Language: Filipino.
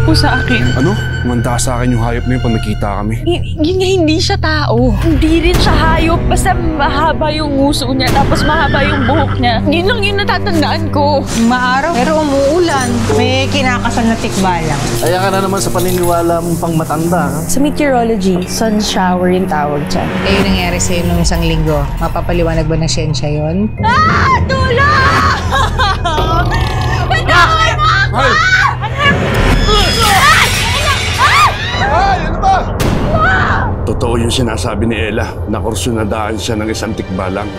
po sa akin. Ano? Kumanda sa akin yung hayop na yun pag nakita kami. Yun nga, hindi siya tao. Hindi rin siya hayop. Basta mahaba yung nguso niya, tapos mahaba yung buhok niya. Yun lang yung natatandaan ko. Maaraw, pero umuulan. May kinakasal na tikbalang. Kaya ka na naman sa paniniwala mong pang matanda. Sa meteorology, sun shower yung tawag dyan. Eh, yung nangyari sa'yo nung isang linggo, mapapaliwanag ba ng siyensya yun? Ah! Tulong! Bitawan mo ako! Ay! Ano ba? Totoo yung sinasabi ni Ella. Nakursunadaan siya ng isang tikbalang.